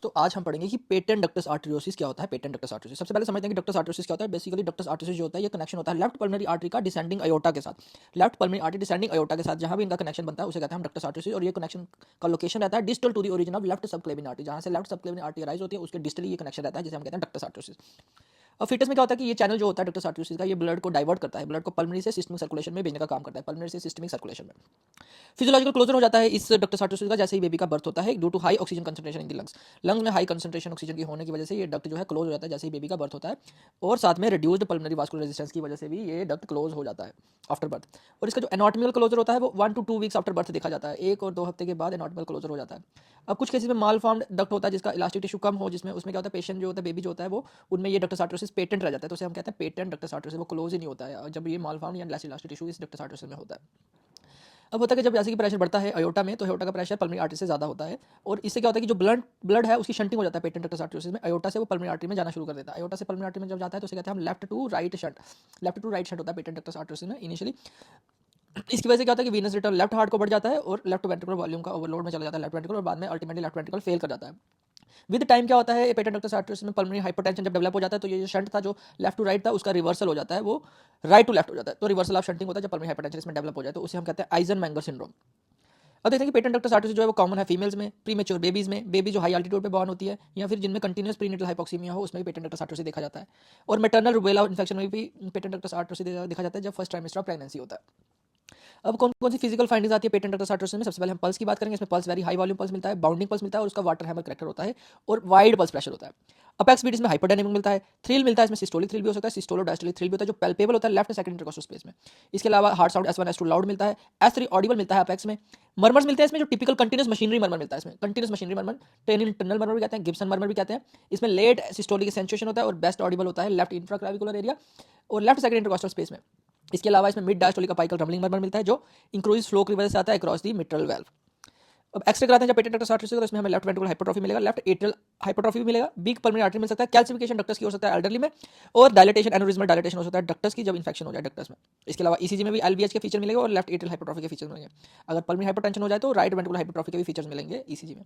तो आज हम पढ़ेंगे कि पेटेंट डक्टस आर्टेरियोसिस क्या होता है। पेटेंट डक्टस आर्टेरियोसिस सबसे पहले समझते हैं कि डक्टस आर्टेरियोसिस क्या होता है। बेसिकली डक्टस आर्टेरियोसिस जो होता है ये कनेक्शन होता है लेफ्ट पल्मोनरी आर्टरी का डिसेंडिंग अयोटा के साथ। Left pulmonary artery descending aorta के साथ जहां भी इनका कनेक्शन बनता है उसे कहते हैं हम डक्टस आर्टेरियोसिस। और ये कनेक्शन का लोकेशन रहता है distal to the origin of left subclavian artery. जहां से लेफ्ट सबक्लेविन आर्टरी राइज होती है उसके डिस्टली ये कनेक्शन रहता है जिसे हम कहते हैं डक्टस आर्टेरियोसिस। और फीटस में क्या होता है कि ये चैनल जो होता है डक्टस आर्टेरियोसिस का ये ब्लड को डाइवर्ट करता है, ब्लड को पल्मोनरी से सिस्टमिक सर्कुलेशन में भेजने का काम करता है, पल्मोनरी से सिस्टमिक सर्कुलेशन में। फिजियोलॉजिकल क्लोजर हो जाता है इस डक्टस आर्टेरियोसिस का जैसे ही बेबी का बर्थ होता है due to high oxygen concentration in the lungs. Lungs में हाई कंसंट्रेशन ऑक्सीजन की होने की वजह से ये डक्ट जो है क्लोज हो जाता है जैसे ही बेबी का बर्थ होता है। और साथ में रिड्यूस्ड पल्मोनरी वास्कुलर रेजिस्टेंस की वजह से भी ये डक्ट क्लोज हो जाता है आफ्टर बर्थ। और इसका जो एनाटॉमिकल क्लोजर होता है वो 1 to 2 वीक्स आफ्टर बर्थ देखा जाता है, 1 और 2 हफ्ते के बाद एनाटॉमिकल क्लोजर हो जाता है। अब कुछ केसेस में माल फॉर्म्ड डक्ट होता है जिसका इलास्टिक टिश्यू कम हो, जिसमें उसमें क्या होता है पेशेंट जो होता है बेबी जो होता है वो उनमें ये डक्टस आर्टेरियोसिस पेटेंट रह जाता है, तो उसे हम कहते हैं पेटेंट डक्टस आर्टेरियोसिस। वो क्लोज ही नहीं होता है जब ये माल फॉर्म्ड या लेस इलास्टिक टिश्यू इस डक्टस आर्टेरियोसिस में होता है। अब होता है कि जब जैसे कि प्रेशर बढ़ता है अयोटा में तो अयोटा का प्रेशर पल्मोनरी आर्टरी से ज़्यादा होता है और इससे क्या होता है कि जो ब्लड है उसकी शंटिंग हो जाता है पेटेंट डक्टस आर्टेरियोसिस में। अयोटा से वो पल्मोनरी आर्टरी में जाना शुरू कर देता है। अयोटा से पल्मोनरी आर्टरी में जब जाता है तो उसे कहते हैं हम left to right shunt. Left to right shunt होता है पेटेंट डक्टस आर्टेरियोसिस में इनिशियली। इसकी वजह से क्या होता है कि वीनस रिटर्न लेफ्ट हार्ट को बढ़ जाता है और लेफ्ट वेंट्रिकुलर वॉल्यूम का ओवरलोड में चला जाता है लेफ्ट वेंट्रिकल, और बाद में अल्टीमेटली लेफ्ट वेंट्रिकल फेल कर जाता है। विद टाइम क्या होता है पेटेंट डक्टस आर्टेरियोसिस में पल्मोनरी हाइपरटेंशन जब डेवलप हो जाता है तो ये जो शंट था जो लेफ्ट टू राइट था उसका रिवर्सल हो जाता है, वो राइट टू लेफ्ट हो जाता है। तो रिवर्सल ऑफ शंटिंग होता है जब पल्मोनरी हाइपरटेंशन इसमें डेवलप हो जाए तो उसे हम कहते हैं आइजनमेंगर सिंड्रोम। अब देखते हैं कि पेटेंट डक्टस आर्टेरियोसिस जो है वो कॉमन है फीमेल्स में, प्रीमेच्योर बेबीज में, बेबी जो हाई एल्टीट्यूड पे बॉर्न होती है या फिर जिनमें कंटिन्यूस प्रीनेटल हाइपोक्सीमिया हो उसमें भी पेटेंट डक्टस आर्टेरियोसिस देखा जाता है। और मैटरनल रूबेला इन्फेक्शन में भी पेटेंट डक्टस आर्टेरियोसिस देखा जाता है जब फर्स्ट ट्राइमेस्टर ऑफ प्रेगनेंसी होता है। अब कौन कौन सी फिजिकल फाइंडिंग्स आती है पेटेंट डक्टस आर्टेरियोसिस में। सबसे पहले हम पल्स की बात करेंगे। इसमें pulse very high volume pulse मिलता है, बाउंडिंग पल्स मिलता है और उसका वाटर हैमर करेक्टर होता है और वाइड पल्स प्रेशर होता है। अपेक्स बीट इसमें हाइपरडायनेमिक मिलता है, थ्रिल मिलता है, इसमें सिस्टोलिक थ्रिल भी हो सकता है, सिस्टोलो डायस्टोलिक थ्रिल भी होता है जो पैल्पेबल होता है लेफ्ट सेकंड इंटरकोस्टल स्पेस में। इसके अलावा heart sound S1 S2 loud मिलता है, S3 ऑडिबल मिलता है अपेक्स में। मर्मर्स मिलते हैं इसमें जो टिपिकल कंटिन्यूस मशीनरी मर्मर मिलता है, इसमें continuous machinery murmur tannin tunnel murmur भी कहते हैं, गिब्सन मर्मर भी कहते हैं। इसमें लेट सिस्टोलिक सेंसेशन होता है और बेस्ट ऑडिबल होता है लेफ्ट इंफ्राक्लाविकुलर एरिया और लेफ्ट सेकंड इंटरकोस्टल स्पेस में। इसके अलावा इसमें mid diastolic apical rambling murmur मिलता है जो इंक्रीज फ्लो की वजह से आता है अक्रॉस दी मिट्रल वाल्व। अब एक्सरे कराते हैं जब पेटेंट डक्टस आर्टेरियोसिस तो इसमें हमें लेफ्ट वेंट्रिकुलर हाइपरट्रॉफी मिलेगा, लेफ्ट एट्रियल हाइपरट्रॉफी भी मिलेगा, बिग पल्मोनरी आर्टरी मिल सकता है, कैल्सिफिकेशन डक्टस की हो सकता है एल्डरली में, और डायलेटेशन एनोरिज्मल डायलेटेशन हो सकता है डक्टस की जब इन्फेक्शन हो जाए डक्टस में। इसके अलावा ईसीजी में भी एलबीएच के फीचर मिलेंगे और लेफ्ट एट्रियल हाइपरट्रॉफी के फीचर मिलेंगे। अगर पल्मोनरी हाइपरटेंशन हो जाए तो राइट वेंट्रिकुलर हाइपरट्रॉफी के भी फीचर्स मिलेंगे ईसीजी में।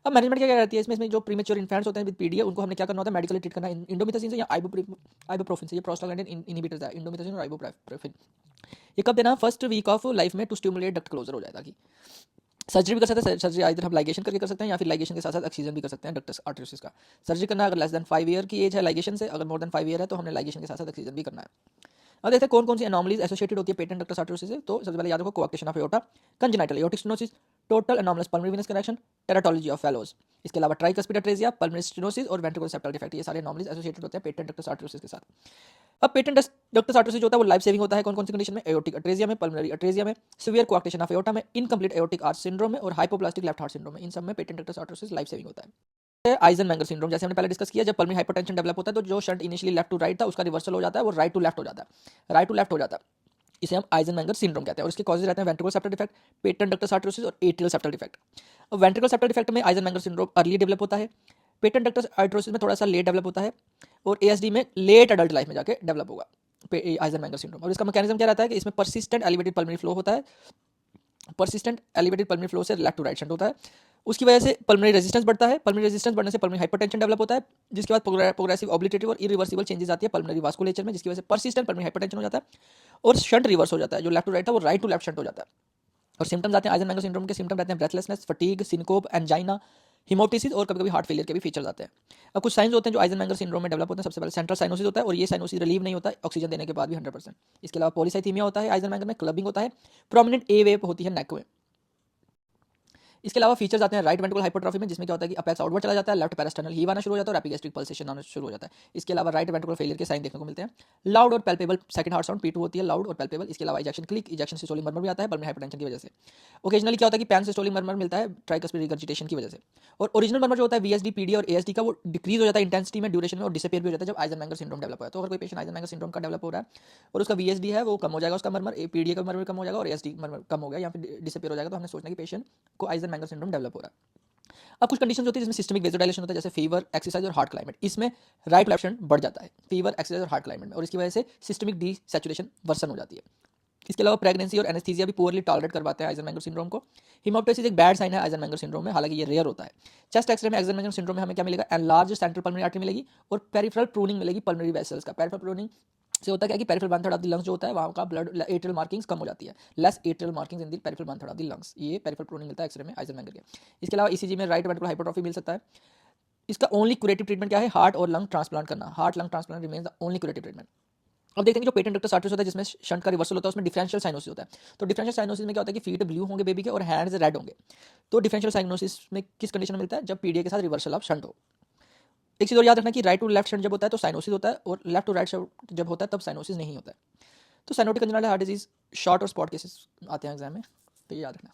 अब मैनेजमेंट क्या रहती है इसमें जो प्रीमेच्योर इन्फेंट्स होते हैं विद पीडीए उनको हमने क्या करना होता है मेडिकली ट्रीट करना है इंडोमिथासिन से या आइबुप्रोफेन से। ये प्रोस्टाग्लैंडिन इनहिबिटर्स है इंडोमिथासिन और आइबुप्रोफेन। ये कब देना फर्स्ट वीक ऑफ लाइफ में टू स्टिमुलेट डक्ट क्लोजर हो जाएगा। सर्जरी भी कर सकते हैं, सर्जरी इधर हम लाइगेशन करके कर सकते हैं या फिर लाइगेशन के साथ साथ ऑक्सीजन भी कर सकते हैं डक्टस आर्टेरियोसिस का। सर्जरी करना अगर लेस देन 5 ईयर की एज है लाइगेशन से, अगर मोर देन 5 ईयर है तो हमने लाइगेशन के साथ साथ ऑक्सीजन भी करना है। अब देखते हैं कौन कौन सी एनॉमलीज एसोसिएटेड होती है पेटेंट डक्टस आर्टेरियोसिस से। तो सबसे पहले याद रखो coarctation of aorta, congenital aortic stenosis, total anomalous pulmonary venous connection, tetralogy of Fallot's. इसके अलावा ट्राइकस्पिड अट्रेसिया, पल्मोनरी स्टेनोसिस और वेंट्रिकुलर सेप्टल डिफेक्ट, ये सारे एनॉमलीज एसोसिएटेड होते हैं पेटेंट डक्टस आर्टेरियोसिस के साथ। अब पेटेंट डक्टस आर्टेरियोसिस जो होता है वो लाइफ सेविंग होता है कौन कौन सी कंडीशन में, एओर्टिक अट्रेसिया में, पल्मोनरी अट्रेसिया में, सीवियर कोएक्टेशन ऑफ एओर्टा में, इनकम्प्लीट एओर्टिक आर्च सिंड्रोम में और हाइपोप्लास्टिक लेफ्ट हार्ट सिंड्रोम में। इन सब में patent ductus arteriosus life saving होता है। आइजनमेंगर सिंड्रोम जैसे हमने पहले डिस्कस किया, जब पल्मोनरी हाइपरटेंशन डेवलप होता है तो जो shunt initially left to right था उसका रिवर्सल हो जाता है, वो राइट टू लेफ्ट हो जाता है, राइट टू लेफ्ट हो जाता है। इसे हम आइजनमेंगर सिंड्रोम कहते हैं और इसके कॉजेज रहते हैं ventricular septal defect, patent ductus arteriosus और एट्रियल सेप्टल डिफेक्ट। अब वेंट्रिकुलर सेप्टल डिफेक्ट में आइजनमेंगर सिंड्रोम अर्ली डेवलप होता है, पेटेंट डक्टस आर्टेरियोसिस में थोड़ा सा लेट डेवलप होता है और एएसडी में लेट एडल्ट लाइफ में जाके डेवलप होगा आइजनमेंगर सिंड्रोम। और इसका मैकेनिज्म क्या रहता है कि इसमें परसिस्टेंट एलिवेटेड पल्मोनरी फ्लो होता है, परसिस्टेंट एलिवेटेड पल्मोनरी फ्लो से लेफ्ट टू राइट शंट होता है। उसकी वजह से पल्मोनरी रेजिस्टेंस बढ़ता है, पल्मोनरी रेजिस्टेंस बढ़ने से पल्मोनरी हाइपरटेंशन डेवलप होता है, जिसके बाद प्रोग्रेसिव ऑब्लिटेटिव और इरिवर्सिबल चेंजेस आती है पल्मोनरी वास्कुलेचर में, जिसकी वजह से परसिस्टेंट पल्मोनरी हाइपरटेंशन हो जाता है और शंट रिवर्स हो जाता है, जो लेफ्ट टू राइट था वो राइट टू लेफ्ट शंट हो जाता है। और सिम्टम्स आते हैं आइजनमेंगर सिंड्रोम के, सिम्टम रहते हैं ब्रेथलेसनेस, फटीग, सिनकोप, एंजाइना, हिमोप्टिसिस और कभी कभी हार्ट फेलियर के भी फीचर्स आते हैं। अब कुछ साइंस होते हैं जो आइजनमेंगर सिंड्रोम में डेवलप होते हैं। सबसे पहले सेंट्रल साइनोसिस होता है और ये साइनोसिस रिलीव नहीं होता है ऑक्सीजन देने के बाद भी 100%। इसके अलावा पॉलीसाइथीमिया होता है आइजनमेंगर में, क्लबिंग होता है, प्रोमिनेंट ए वेव होती है नेक में। इसके अलावा फीचर्स आते हैं राइट वेंट्रिकुलर हाइपरट्रॉफी में, जिसमें क्या होता है कि अपेक्स आउटवर्ड चला जाता है, लेफ्ट पैरास्टर्नल हीव आना शुरू हो जाता है और एपिगैस्ट्रिक पल्सेशन आना शुरू हो जाता है। इसके अलावा राइट वेंट्रिकुलर फेलियर के साइन देखने को मिलते हैं। लाउड और palpable second heart sound P2 होती है, लाउड और पैल्पेबल। इसके अलावा ejection click, ejection systolic murmur भी आता है पल्मोनरी हाइपरटेंशन की वजह से। ओकेजनली क्या होता है कि पैन सिस्टोलिक मर्मर मिलता है ट्राइकस्पिड रिगर्जिटेशन की वजह से। और ओरिजिनल मर्मर जो होता है VSD, PD और ASD का, वो डिक्रीज हो जाता है इंटेंसिटी में, ड्यूरेशन में और डिसअपीयर भी हो जाता है जब आइजनमेंगर सिंड्रोम डेवलप होता है। तो अगर कोई पेशेंट आइजनमेंगर सिंड्रोम का डेवलप हो रहा है और उसका VSD है वो कम हो जाएगा, उसका मर्मर PDA का मर्मर कम हो जाएगा और ASD मर्मर कम हो गया या फिर डिसअपीयर हो जाएगा, तो हमने सोचना कि पेशेंट को आइजनमेंगर सिंड्रोम डेवलप हो रहा है। अब कुछ कंडीशन होती है जिसमें सिस्टमिक वेजोडाइलेशन होता है, जैसे फीवर, एक्सरसाइज और हार्ट क्लाइमेट। इसमें राइट लेफ्ट शंट बढ़ जाता है फीवर, एक्सरसाइज और हार्ट क्लाइमेट में, और इसकी वजह से सिस्टमिक डी सैचुरेशन वर्सन हो जाती है। इसके अलावा प्रेगनेंसी और एनेस्थीसिया भी पुअरली टॉलरेट करवाते हैं आइजनमेंगर सिंड्रोम को। हिमोप्टेसिस एक बैड साइन है आइजनमेंगर सिंड्रोम में, हालांकि ये रेयर होता है। चेस्ट एक्सरे में आइजनमेंगर सिंड्रोम में हमें क्या मिलेगा, एनलार्ज सेंट्रल पल्मोनरी आर्टरी मिलेगी और पेरिफेरल प्रूनिंग मिलेगी पल्मोनरी वेसल्स का। पेरिफेरल प्रूनिंग से होता क्या है कि peripheral one third of the lungs जो होता है वहाँ का ब्लड एट्रियल मार्किंग्स कम हो जाती है, less atrial markings in the peripheral one third of the lungs. ये पेरिफेरल प्रूनिंग मिलता है एक्सरे में आइजनमेंगर के। इसके अलावा ईसीजी में राइट वेंट्रिकुलर हाइपरट्रॉफी मिल सकता है। इसका ओनली क्यूरेटिव ट्रीटमेंट क्या है, हार्ट और लंग ट्रांसप्लांट करना। Heart lung transplant remains the only curative treatment. अब देखते हैं कि जो पेटेंट डक्टस आर्टरियोसिस होता है जिसमें शंट का रिवर्सल होता है, उसमें डिफरेंशियल साइनोसिस होता है। तो डिफरेंशियल साइनोसिस में क्या होता है कि फीट ब्लू होंगे बेबी के और हैंड्स रेड होंगे। तो डिफरेंशियल साइनोसिस में किस कंडीशन में मिलता है, जब पीडीए के साथ रिवर्सल ऑफ शंट हो। एक चीज़ और याद रखना कि राइट टू लेफ्ट शंट जब होता है तो साइनोसिस होता है, और लेफ्ट टू राइट शंट जब होता है तब साइनोसिस नहीं होता है। तो cyanotic congenital heart disease short और स्पॉट केसेस आते हैं एग्जाम में, तो ये याद रखना।